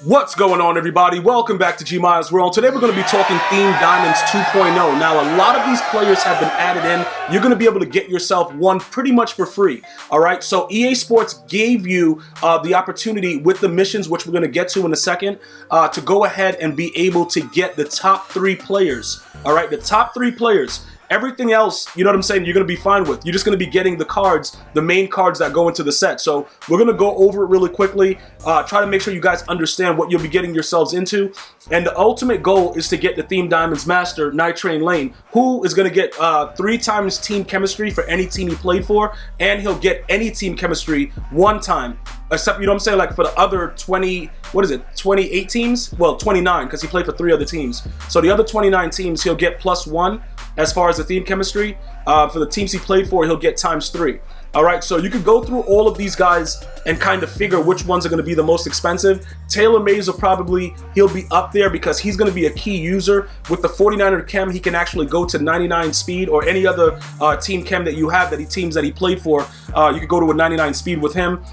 What's going on, everybody? Welcome back to GmiasWorld. Today we're going to be talking Theme Diamonds 2.0. Now, a lot of these players have been added in. You're going to be able to get yourself one pretty much for free. All right, so EA Sports gave you the opportunity with the missions, which we're going to get to in a second, to go ahead and be able to get the top 3 players. All right, the top 3 players. Everything else, you know what I'm saying, you're going to be fine with. You're just going to be getting the cards, the main cards that go into the set. So we're going to go over it really quickly, try to make sure you guys understand what you'll be getting yourselves into. And the ultimate goal is to get the Theme Diamonds Master, Night Train Lane, who is going to get 3 times team chemistry for any team he played for, and he'll get any team chemistry 1 time. Except, you know what I'm saying, like for the other 28 teams? Well, 29, because he played for 3 other teams. So the other 29 teams, he'll get +1 as far as the theme chemistry. For the teams he played for, he'll get ×3. All right, so you can go through all of these guys and kind of figure which ones are going to be the most expensive. Taylor Mays he'll be up there because he's going to be a key user. With the 49er chem, he can actually go to 99 speed, or any other team chem that you have that he played for. You could go to a 99 speed with him.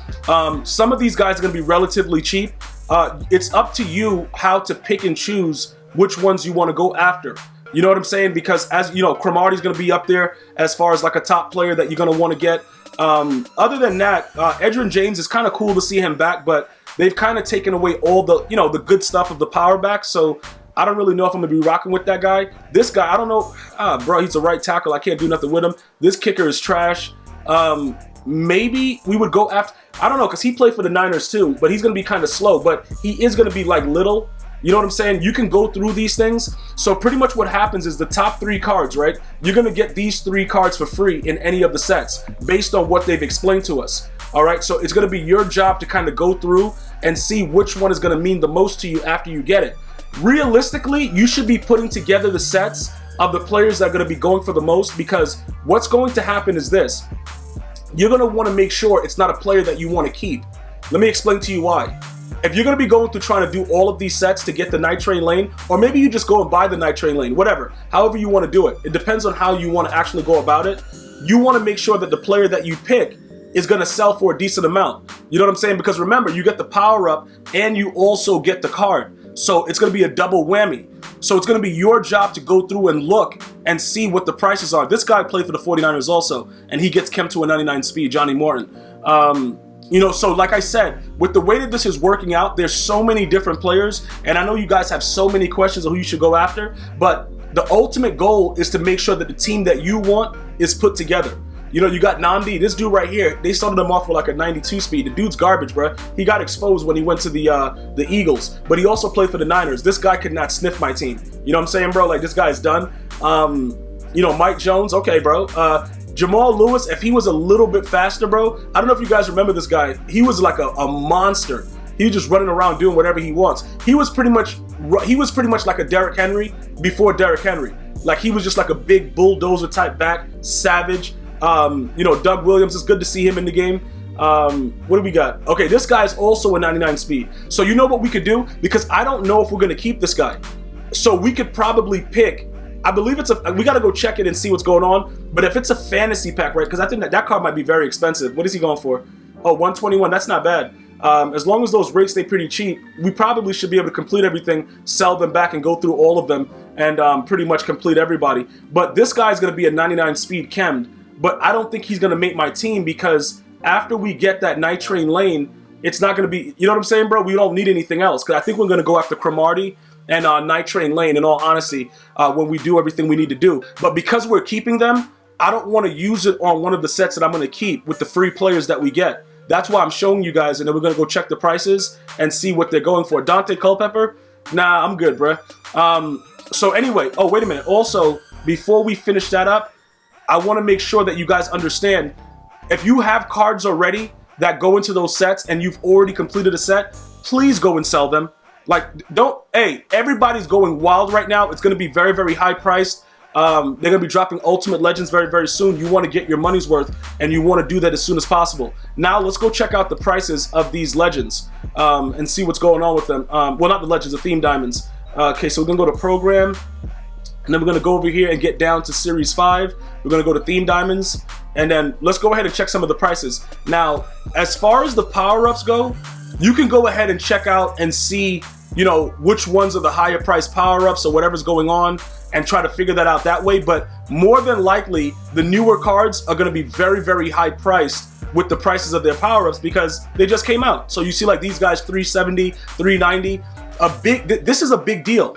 Some of these guys are going to be relatively cheap. It's up to you how to pick and choose which ones you want to go after. You know what I'm saying? Because, as you know, Cromartie's going to be up there as far as like a top player that you're going to want to get. Other than that, Edgerrin James is kind of cool to see him back, but they've kind of taken away all the, you know, the good stuff of the power back. So I don't really know if I'm going to be rocking with that guy. This guy, I don't know. Bro, he's a right tackle. I can't do nothing with him. This kicker is trash. Maybe we would go after, I don't know, because he played for the Niners too, but he's going to be kind of slow, but he is going to be like little. You know what I'm saying? You can go through these things. So pretty much what happens is the top 3 cards, right? You're going to get these 3 cards for free in any of the sets based on what they've explained to us. All right, so it's going to be your job to kind of go through and see which one is going to mean the most to you after you get it. Realistically, you should be putting together the sets of the players that are going to be going for the most, because what's going to happen is this. You're going to want to make sure it's not a player that you want to keep. Let me explain to you why. If you're going to be going through trying to do all of these sets to get the Night Train Lane, or maybe you just go and buy the Night Train Lane, whatever, however you want to do it. It depends on how you want to actually go about it. You want to make sure that the player that you pick is going to sell for a decent amount. You know what I'm saying? Because remember, you get the power up and you also get the card. So it's going to be a double whammy. So it's going to be your job to go through and look and see what the prices are. This guy played for the 49ers also, and he gets chem to a 99 speed, Johnny Morton. You know, so like I said, with the way that this is working out, there's so many different players, and I know you guys have so many questions of who you should go after, but the ultimate goal is to make sure that the team that you want is put together. You know, you got Namdi, this dude right here, they started him off with like a 92 speed. The dude's garbage, bro. He got exposed when he went to the Eagles, but he also played for the Niners. This guy could not sniff my team. You know what I'm saying, bro? Like, this guy's done. You know, Mike Jones, okay, bro. Jamal Lewis, if he was a little bit faster, bro, I don't know if you guys remember this guy. He was like a monster. He was just running around doing whatever he wants. He was pretty much like a Derrick Henry before Derrick Henry. Like, he was just like a big bulldozer type back, savage. You know, Doug Williams, it's good to see him in the game. What do we got? Okay, this guy's also a 99 speed. So you know what we could do? Because I don't know if we're going to keep this guy. So we could probably pick, I believe we got to go check it and see what's going on. But if it's a fantasy pack, right? Because I think that card might be very expensive. What is he going for? Oh, 121. That's not bad. As long as those rates stay pretty cheap, we probably should be able to complete everything, sell them back, and go through all of them, and pretty much complete everybody. But this guy's going to be a 99 speed chemmed. But I don't think he's going to make my team, because after we get that Night Train Lane, it's not going to be, you know what I'm saying, bro? We don't need anything else. Because I think we're going to go after Cromartie and Night Train Lane, in all honesty, when we do everything we need to do. But because we're keeping them, I don't want to use it on one of the sets that I'm going to keep with the free players that we get. That's why I'm showing you guys, and then we're going to go check the prices and see what they're going for. Dante Culpepper? Nah, I'm good, bruh. So anyway, oh, wait a minute. Also, before we finish that up, I want to make sure that you guys understand, if you have cards already that go into those sets and you've already completed a set, please go and sell them. Like, hey, everybody's going wild right now. It's going to be very, very high priced. They're going to be dropping Ultimate Legends very, very soon. You want to get your money's worth, and you want to do that as soon as possible. Now, let's go check out the prices of these Legends and see what's going on with them. Well, not the Legends, the Theme Diamonds. Okay, so we're going to go to Program, and then we're going to go over here and get down to Series 5. We're going to go to Theme Diamonds, and then let's go ahead and check some of the prices. Now, as far as the power-ups go, You can go ahead and check out and see, you know, which ones are the higher price power-ups or whatever's going on, and try to figure that out that way. But more than likely, the newer cards are going to be very, very high priced with the prices of their power-ups because they just came out. So you see like these guys, 370, 390. This is a big deal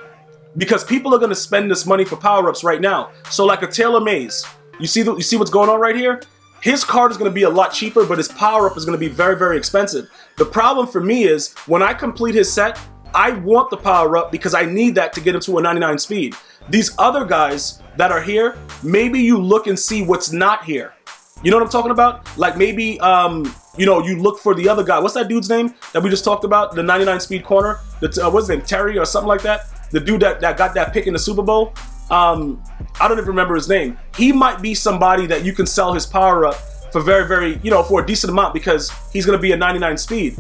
because people are going to spend this money for power-ups right now. So like a Taylor Mays, you see what's going on right here? His card is going to be a lot cheaper, but his power-up is going to be very, very expensive. The problem for me is when I complete his set, I want the power-up because I need that to get into a 99 speed. These other guys that are here, maybe you look and see what's not here. You know what I'm talking about? Like maybe, you know, you look for the other guy. What's that dude's name that we just talked about? The 99 speed corner? What's his name? Terry or something like that? The dude that got that pick in the Super Bowl? I don't even remember his name. He might be somebody that you can sell his power up for very, very, you know, for a decent amount because he's going to be a 99 speed.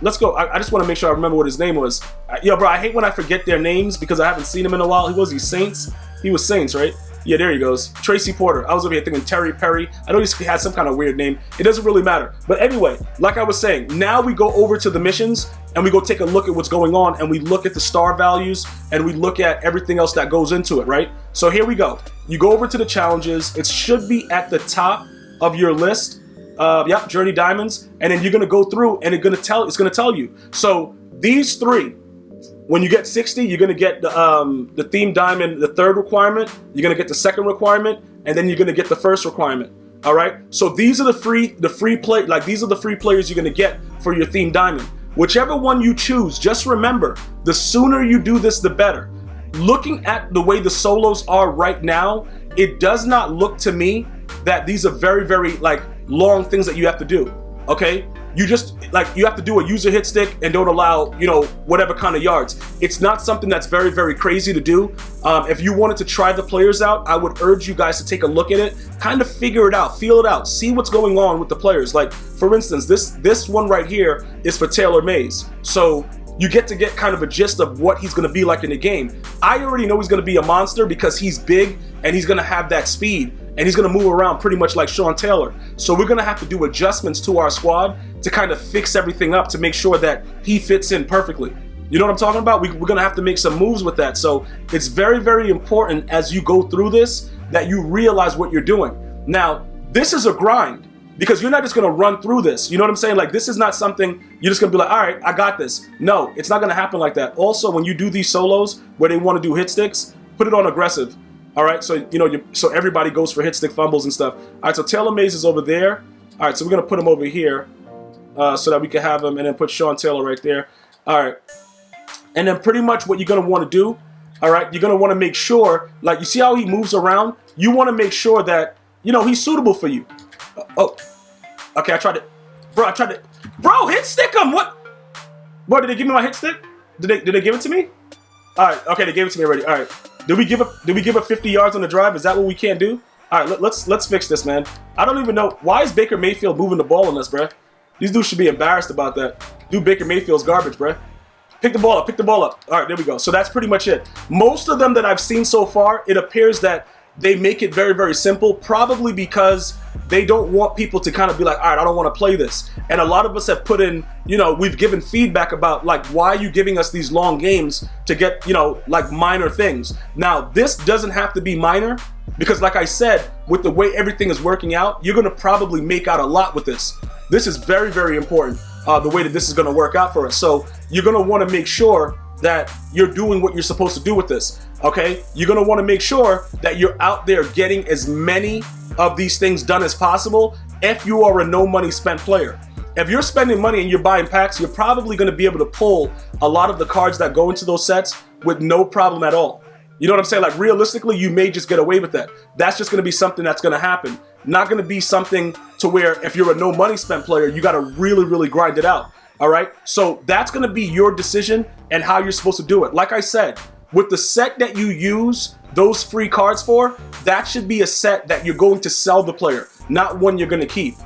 Let's go. I just want to make sure I remember what his name was. Yo, bro, I hate when I forget their names because I haven't seen him in a while. He Saints? He was Saints, right? Yeah, there he goes. Tracy Porter. I was over here thinking Terry Perry. I know he had some kind of weird name. It doesn't really matter. But anyway, like I was saying, now we go over to the missions and we go take a look at what's going on and we look at the star values and we look at everything else that goes into it, right? So here we go. You go over to the challenges. It should be at the top of your list. Yep, Journey Diamonds, and then you're gonna go through and it's gonna tell you. So these three, when you get 60, you're gonna get the theme diamond, the third requirement, you're gonna get the second requirement, and then you're gonna get the first requirement. All right. So these are the free play, like these are the free players you're gonna get for your theme diamond. Whichever one you choose, just remember, the sooner you do this, the better. Looking at the way the solos are right now, it does not look to me that these are very, very like long things that you have to do. Okay, you just like you have to do a user hit stick and don't allow, you know, whatever kind of yards. It's not something that's very, very crazy to do. If you wanted to try the players out, I would urge you guys to take a look at it, kind of figure it out, feel it out, see what's going on with the players. Like for instance, this one right here is for Taylor Mays, so you get to get kind of a gist of what he's going to be like in the game. I already know he's going to be a monster because he's big and he's going to have that speed and he's going to move around pretty much like Sean Taylor. So we're going to have to do adjustments to our squad to kind of fix everything up to make sure that he fits in perfectly. You know what I'm talking about? We're going to have to make some moves with that. So it's very, very important as you go through this that you realize what you're doing. Now, this is a grind because you're not just going to run through this. You know what I'm saying? Like this is not something you're just going to be like, all right, I got this. No, it's not going to happen like that. Also, when you do these solos where they want to do hit sticks, put it on aggressive. All right, so you know, so everybody goes for hit stick fumbles and stuff. All right, so Taylor Mays is over there. All right, so we're gonna put him over here so that we can have him, and then put Sean Taylor right there. All right, and then pretty much what you're gonna want to do, all right, you're gonna want to make sure, like you see how he moves around. You want to make sure that you know he's suitable for you. Oh, okay, I tried it, bro, hit stick him. What? Did they give me my hit stick? Did they give it to me? All right, okay, they gave it to me already. All right. Did we give up 50 yards on the drive? Is that what we can't do? All right, let's fix this, man. I don't even know why is Baker Mayfield moving the ball on us, bruh. These dudes should be embarrassed about that. Dude, Baker Mayfield's garbage, bruh. Pick the ball up, pick the ball up. All right, there we go. So that's pretty much it. Most of them that I've seen so far, it appears that they make it very, very simple, probably because they don't want people to kind of be like, all right, I don't want to play this. And a lot of us have put in, you know, we've given feedback about like, why are you giving us these long games to get, you know, like minor things? Now, this doesn't have to be minor because like I said, with the way everything is working out, you're going to probably make out a lot with this. This is very, very important, the way that this is going to work out for us. So you're going to want to make sure that you're doing what you're supposed to do with this. Okay, you're gonna want to make sure that you're out there getting as many of these things done as possible if you are a no money spent player. If you're spending money and you're buying packs, you're probably going to be able to pull a lot of the cards that go into those sets with no problem at all. You know what I'm saying? Like realistically, you may just get away with that. That's just going to be something that's going to happen. Not going to be something to where if you're a no money spent player, you got to really, really grind it out. All right, so that's going to be your decision and how you're supposed to do it. Like I said, with the set that you use those free cards for, that should be a set that you're going to sell the player, not one you're going to keep.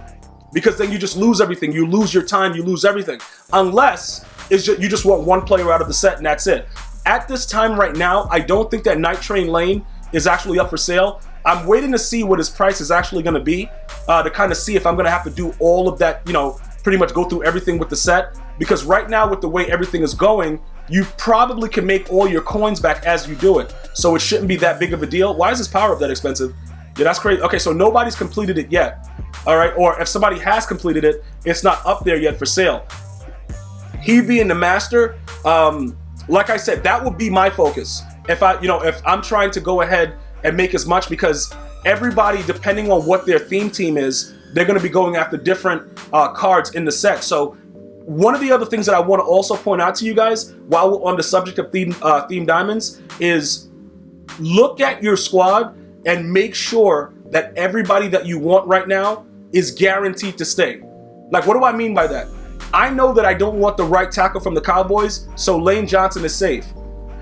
Because then you just lose everything. You lose your time, you lose everything. Unless it's just, you just want one player out of the set and that's it. At this time right now, I don't think that Night Train Lane is actually up for sale. I'm waiting to see what his price is actually going to be to kind of see if I'm going to have to do all of that, you know, pretty much go through everything with the set, because right now with the way everything is going, you probably can make all your coins back as you do it. So it shouldn't be that big of a deal. Why is this power up that expensive? Yeah, that's crazy. Okay, so nobody's completed it yet. All right, or if somebody has completed it, it's not up there yet for sale. He being the master, like I said, that would be my focus. If I'm trying to go ahead and make as much, because everybody, depending on what their theme team is, they're going to be going after different cards in the set. So one of the other things that I want to also point out to you guys while we're on the subject of theme diamonds is look at your squad and make sure that everybody that you want right now is guaranteed to stay. Like, what do I mean by that? I know that I don't want the right tackle from the Cowboys, so Lane Johnson is safe.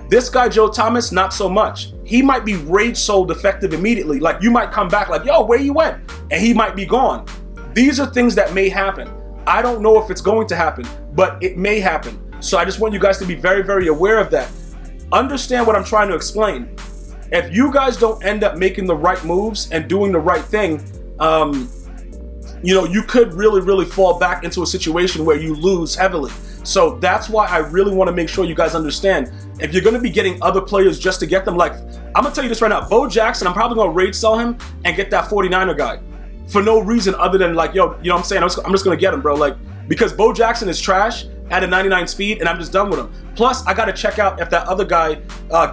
This guy, Joe Thomas, not so much. He might be rage sold effective immediately. Like, you might come back like, yo, where you went? And he might be gone. These are things that may happen. I don't know if it's going to happen, but it may happen. So I just want you guys to be very, very aware of that. Understand what I'm trying to explain. If you guys don't end up making the right moves and doing the right thing, you could really, really fall back into a situation where you lose heavily. So that's why I really want to make sure you guys understand. If you're going to be getting other players just to get them, like, I'm going to tell you this right now, Bo Jackson, I'm probably going to rage sell him and get that 49er guy for no reason other than like, yo, you know what I'm saying? I'm just going to get him, bro. Like, because Bo Jackson is trash at a 99 speed and I'm just done with him. Plus, I got to check out if that other guy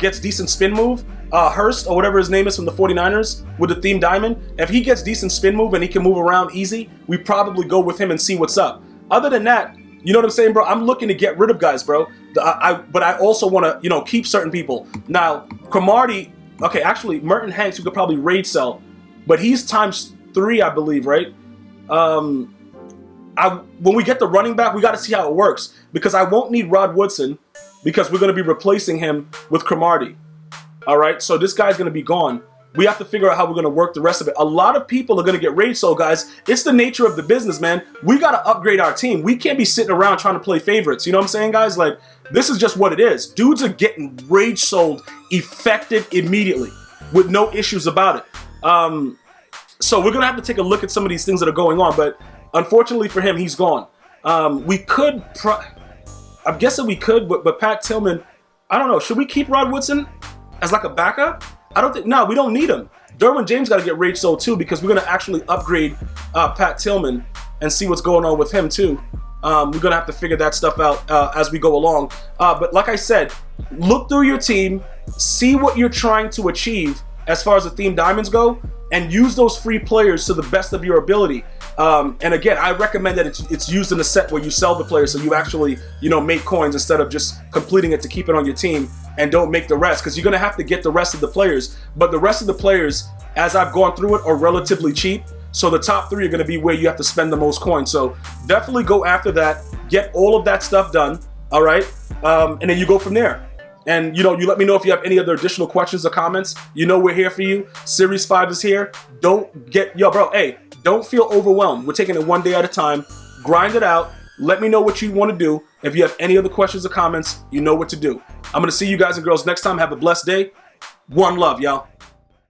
gets decent spin move. Hurst, or whatever his name is from the 49ers with the theme diamond, if he gets decent spin move and he can move around easy, we probably go with him and see what's up. Other than that, you know what I'm saying, bro? I'm looking to get rid of guys, bro. But I also want to, keep certain people. Now, Cromartie, okay, actually, Merton Hanks, we could probably raid sell, but he's ×3, I believe, right? When we get the running back, we got to see how it works, because I won't need Rod Woodson because we're going to be replacing him with Cromartie. All right, so this guy's going to be gone. We have to figure out how we're going to work the rest of it. A lot of people are going to get rage sold, guys. It's the nature of the business, man. We got to upgrade our team. We can't be sitting around trying to play favorites. You know what I'm saying, guys? Like, this is just what it is. Dudes are getting rage sold effective immediately with no issues about it. So we're going to have to take a look at some of these things that are going on. But unfortunately for him, he's gone. We could, I'm guessing we could, but Pat Tillman, I don't know. Should we keep Rod Woodson as like a backup? I don't think, no, we don't need him. Derwin James got to get rage sold too, because we're going to actually upgrade Pat Tillman and see what's going on with him too. We're going to have to figure that stuff out as we go along. But like I said, look through your team, see what you're trying to achieve as far as the theme diamonds go, and use those free players to the best of your ability. And again, I recommend that it's used in a set where you sell the players, so you actually, make coins instead of just completing it to keep it on your team and don't make the rest, because you're going to have to get the rest of the players. But the rest of the players, as I've gone through it, are relatively cheap. So the top 3 are going to be where you have to spend the most coins. So definitely go after that. Get all of that stuff done. All right. And then you go from there. And, you let me know if you have any other additional questions or comments. We're here for you. Series 5 is here. Don't feel overwhelmed. We're taking it one day at a time. Grind it out. Let me know what you want to do. If you have any other questions or comments, you know what to do. I'm going to see you guys and girls next time. Have a blessed day. One love, y'all.